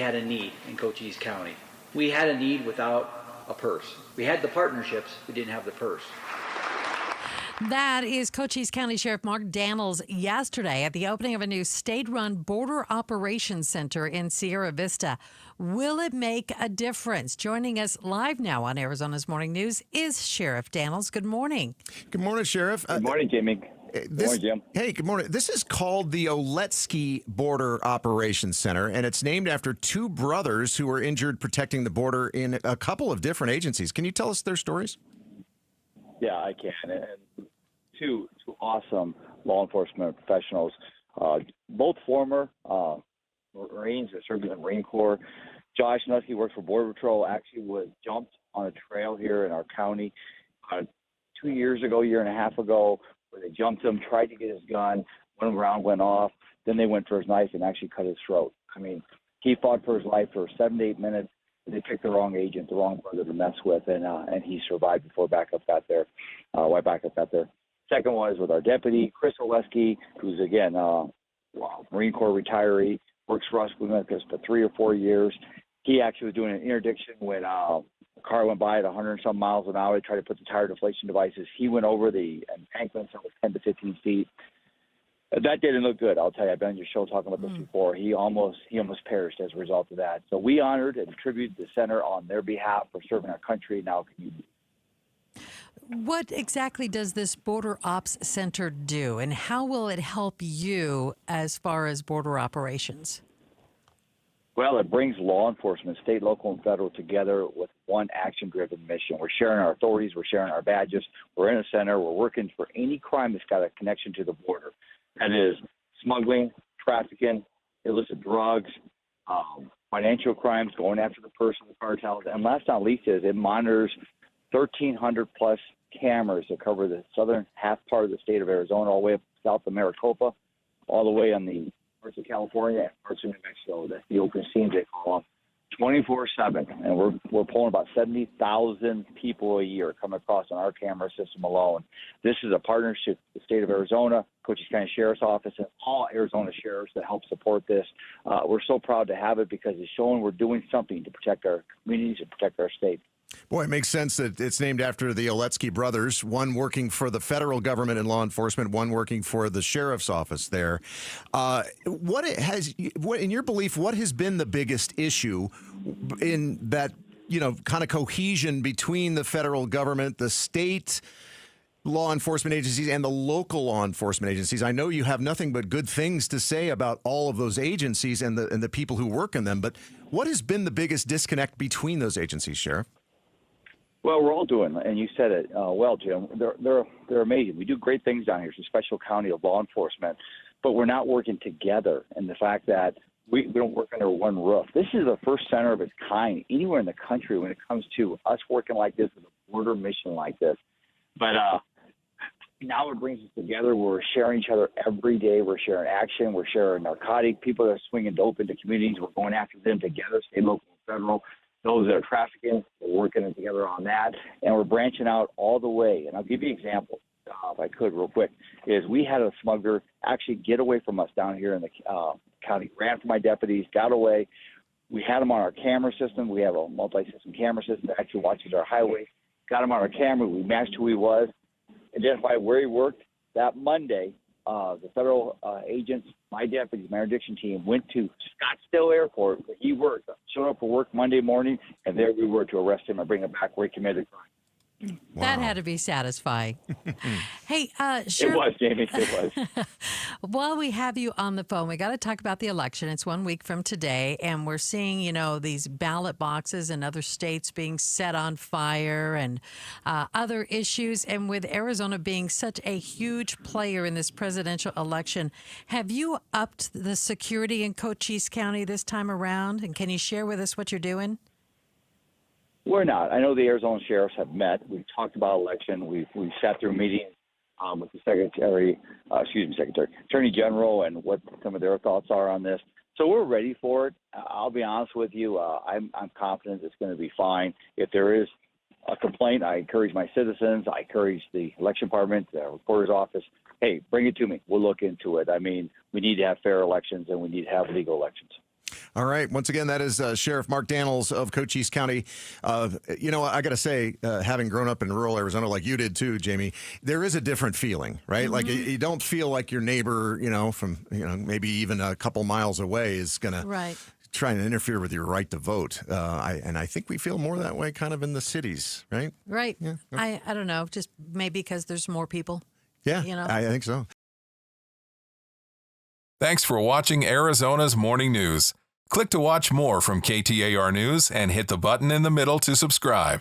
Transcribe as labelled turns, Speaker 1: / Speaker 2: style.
Speaker 1: had a need in Cochise County. We had a need without a purse. We had the partnerships, we didn't have the purse.
Speaker 2: That is Cochise County Sheriff Mark Dannels yesterday at the opening of a new state-run border operations center in Sierra Vista. Will it make a difference? Joining us live now on Arizona's Morning News is Sheriff Dannels. Good morning.
Speaker 3: Good morning, Sheriff.
Speaker 4: Good morning, Jimmy. Good morning, Jim.
Speaker 3: Hey, good morning. This is called the Oletski Border Operations Center, and it's named after two brothers who were injured protecting the border in a couple of different agencies. Can you tell us their stories?
Speaker 4: Yeah, I can. And two awesome law enforcement professionals, both former Marines that served in the Marine Corps. Josh Nutsky works for Border Patrol, actually was jumped on a trail here in our county 2 years ago, year and a half ago, where they jumped him, tried to get his gun, one round went off, then they went for his knife and actually cut his throat. I mean, he fought for his life for 7 to 8 minutes. They picked the wrong agent, the wrong brother to mess with, and he survived before backup got there. Why backup got there? Second one is with our deputy, Chris Oletski, who's, again, Marine Corps retiree, works for us. We've been with us for 3 or 4 years. He actually was doing an interdiction when a car went by at 100 and some miles an hour. They tried to put the tire deflation devices. He went over the embankment, so it was 10 to 15 feet. That didn't look good. I'll tell you, I've been on your show talking about this before. He almost perished as a result of that. So we honored and attributed the center on their behalf for serving our country and our community.
Speaker 2: What exactly does this Border Ops Center do, and how will it help you as far as border operations?
Speaker 4: Well, it brings law enforcement, state, local, and federal together with one action-driven mission. We're sharing our authorities. We're sharing our badges. We're in a center. We're working for any crime that's got a connection to the border. That is smuggling, trafficking, illicit drugs, financial crimes, going after the person, the cartels. And last but not least is it monitors 1,300-plus cameras that cover the southern half part of the state of Arizona, all the way up south of Maricopa, all the way on the parts of California and parts of New Mexico. That's the open scenes they call them, 24/7. And we're pulling about 70,000 people a year come across on our camera system alone. This is a partnership with the state of Arizona, Cochise County Sheriff's Office, and all Arizona sheriffs that help support this. We're so proud to have it because it's showing we're doing something to protect our communities and protect our state.
Speaker 3: Boy, it makes sense that it's named after the Oletski brothers, one working for the federal government and law enforcement, one working for the sheriff's office there. In your belief, what has been the biggest issue in that, kind of cohesion between the federal government, the state law enforcement agencies, and the local law enforcement agencies? I know you have nothing but good things to say about all of those agencies and the people who work in them, but what has been the biggest disconnect between those agencies, Sheriff?
Speaker 4: Well, we're all doing, and you said it well, Jim. They're amazing. We do great things down here. It's a special county of law enforcement, but we're not working together. And the fact that we don't work under one roof. This is the first center of its kind anywhere in the country when it comes to us working like this with a border mission like this. But now it brings us together. We're sharing each other every day. We're sharing action. We're sharing narcotic. People that are swinging dope into communities, we're going after them together, state, local, and federal. Those that are trafficking, we're working together on that, and we're branching out all the way. And I'll give you an example, if I could, real quick, is we had a smuggler actually get away from us down here in the county, ran from my deputies, got away. We had him on our camera system. We have a multi-system camera system that actually watches our highway. Got him on our camera. We matched who he was, identified where he worked. That Monday, the federal agents, my deputies, my interdiction team, went to Scottsdale Airport where he worked, showed up for work Monday morning, and there we were to arrest him and bring him back where he committed crime.
Speaker 2: Wow. That had to be satisfying. Hey, Sheriff,
Speaker 4: it was, Jamie. It was.
Speaker 2: While we have you on the phone, we got to talk about the election. It's 1 week from today, and we're seeing, these ballot boxes in other states being set on fire and other issues. And with Arizona being such a huge player in this presidential election, have you upped the security in Cochise County this time around? And can you share with us what you're doing?
Speaker 4: We're not. I know the Arizona sheriffs have met. We've talked about election. We've sat through meetings with the Attorney General and what some of their thoughts are on this. So we're ready for it. I'll be honest with you. I'm confident it's going to be fine. If there is a complaint, I encourage my citizens. I encourage the election department, the reporter's office. Hey, bring it to me. We'll look into it. I mean, we need to have fair elections and we need to have legal elections.
Speaker 3: All right. Once again, that is Sheriff Mark Dannels of Cochise County. I got to say, having grown up in rural Arizona like you did too, Jamie, there is a different feeling, right?
Speaker 2: Mm-hmm.
Speaker 3: Like you don't feel like your neighbor, from maybe even a couple miles away is going to try and interfere with your right to vote. I think we feel more that way kind of in the cities, right?
Speaker 2: Right.
Speaker 3: Yeah.
Speaker 2: I don't know, just maybe because there's more people.
Speaker 3: Yeah,
Speaker 2: You know?
Speaker 3: I think so.
Speaker 5: Thanks for watching Arizona's Morning News. Click to watch more from KTAR News and hit the button in the middle to subscribe.